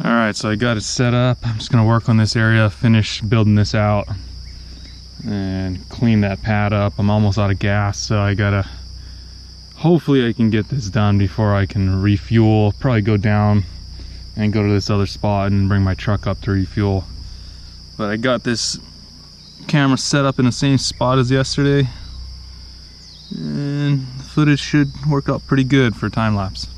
All right, so I got it set up. I'm just gonna work on this area, finish building this out, and clean that pad up. I'm almost out of gas, so I gotta, hopefully I can get this done before I can refuel. Probably go down and go to this other spot and bring my truck up to refuel. But I got this camera set up in the same spot as yesterday, and the footage should work out pretty good for time lapse.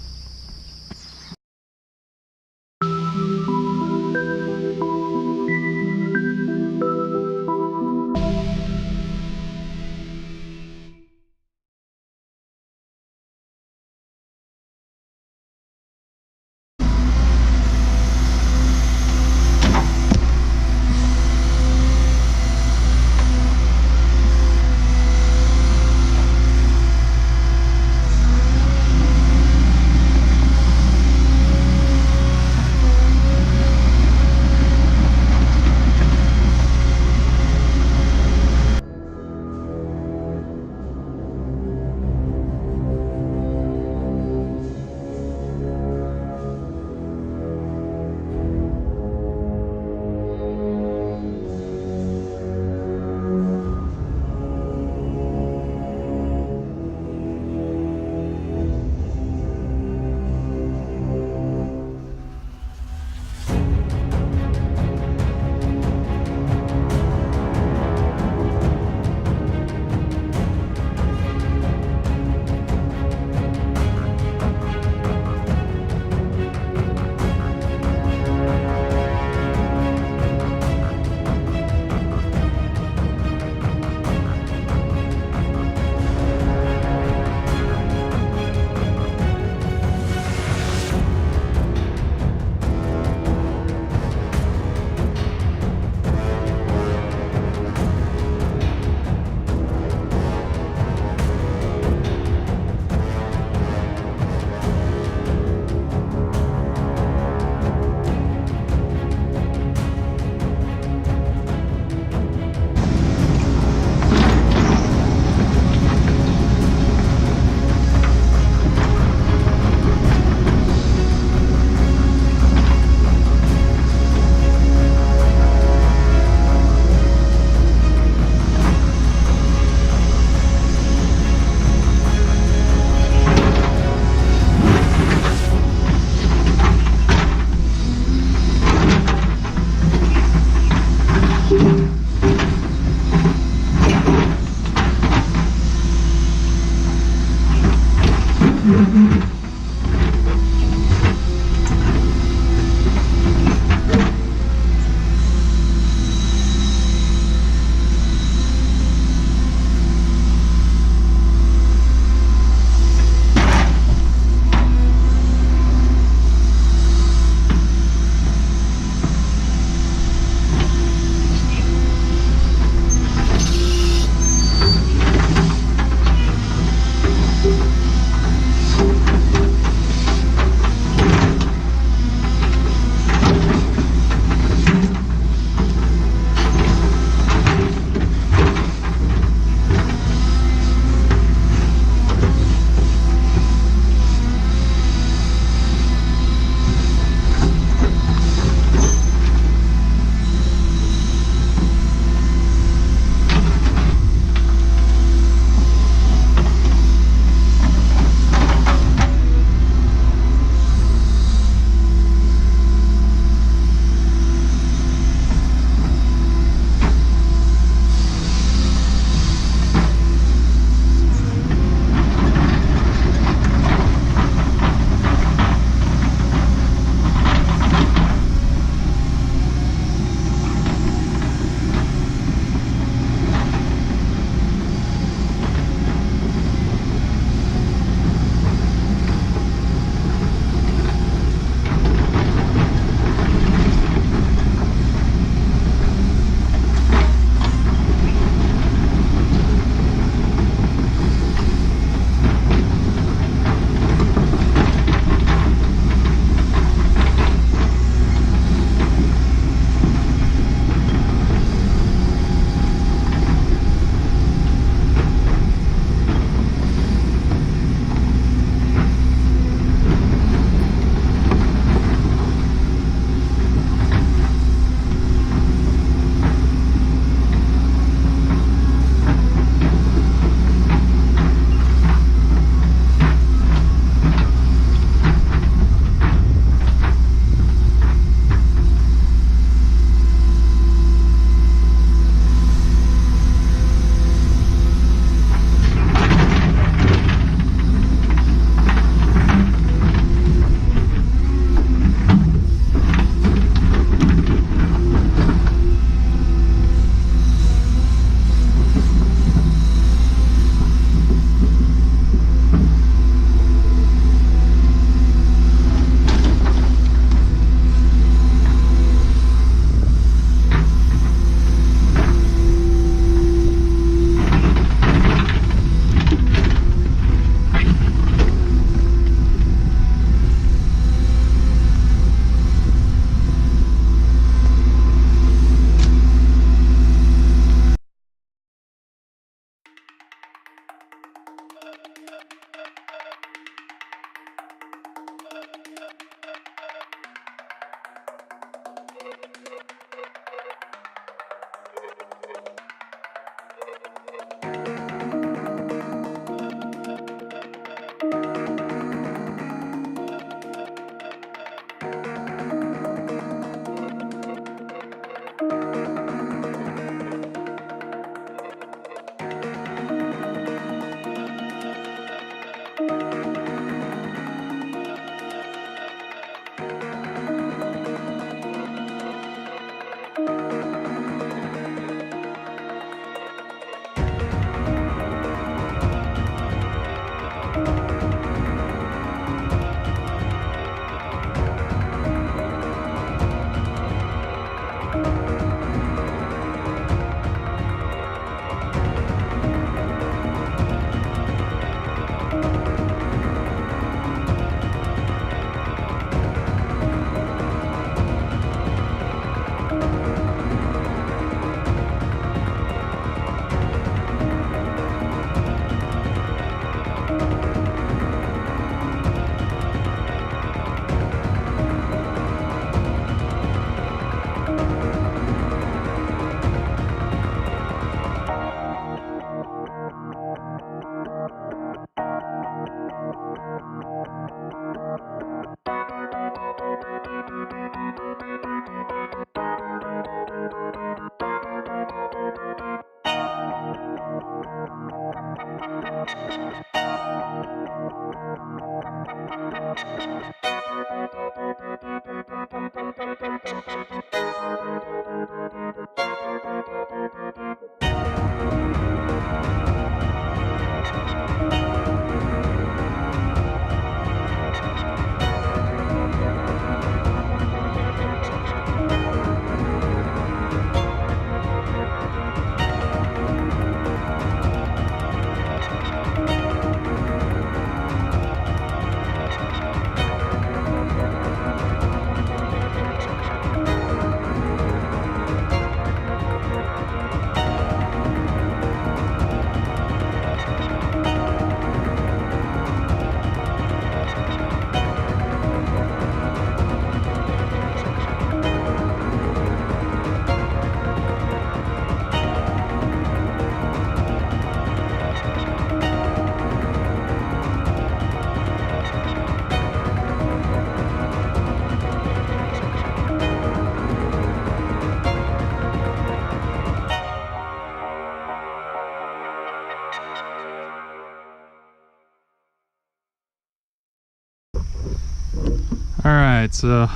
Alright, so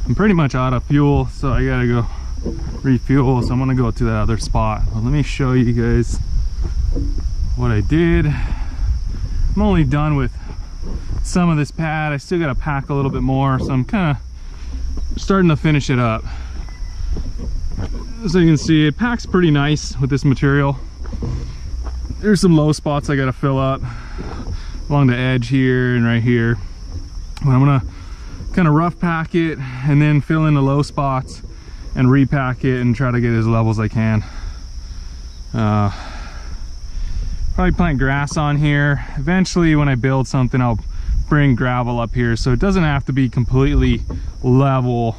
I'm pretty much out of fuel, so I gotta go refuel, so I'm gonna go to that other spot. Well, let me show you guys what I did. I'm only done with some of this pad. I still gotta pack a little bit more, so I'm kind of starting to finish it up. So you can see it packs pretty nice with this material. There's some low spots I gotta fill up along the edge here and right here. But I'm gonna kind of rough pack it and then fill in the low spots and repack it and try to get as level as I can. Probably plant grass on here. Eventually when I build something, I'll bring gravel up here, so it doesn't have to be completely level.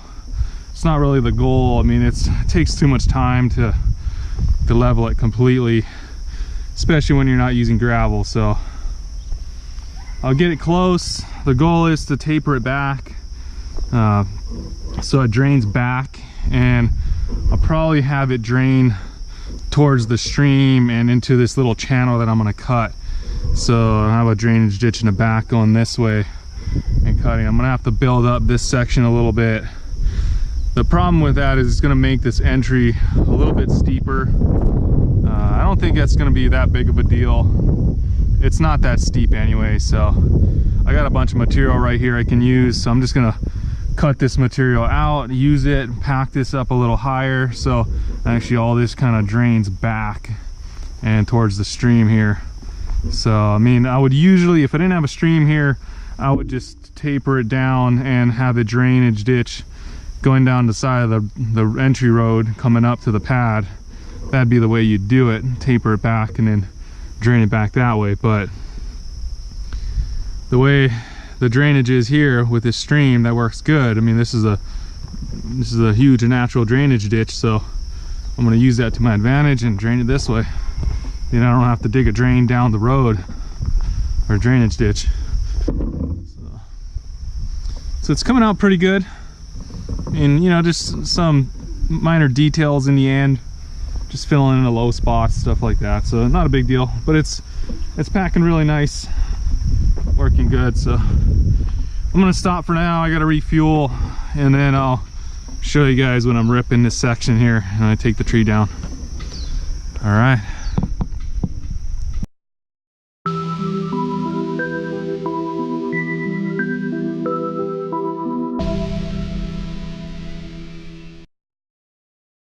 It's not really the goal. I mean, it takes too much time to level it completely, especially when you're not using gravel. So I'll get it close. The goal is to taper it back so it drains back, and I'll probably have it drain towards the stream and into this little channel that I'm going to cut. So I have a drainage ditch in the back going this way and cutting. I'm going to have to build up this section a little bit. The problem with that is it's going to make this entry a little bit steeper. I don't think that's going to be that big of a deal. It's not that steep anyway, so I got a bunch of material right here I can use, so I'm just gonna cut this material out, use it, pack this up a little higher, so actually all this kind of drains back and towards the stream here. So I mean, I would usually, if I didn't have a stream here, I would just taper it down and have the drainage ditch going down the side of the entry road coming up to the pad. That'd be the way you'd do it, taper it back and then drain it back that way. But the way the drainage is here with this stream, that works good. I mean, this is a huge natural drainage ditch, so I'm going to use that to my advantage and drain it this way. Then I don't have to dig a drain down the road or a drainage ditch. So it's coming out pretty good, and you know, just some minor details in the end, just filling in the low spots, stuff like that. So not a big deal, but it's packing really nice, working good. So I'm gonna stop for now. I gotta refuel, and then I'll show you guys when I'm ripping this section here and I take the tree down. All right.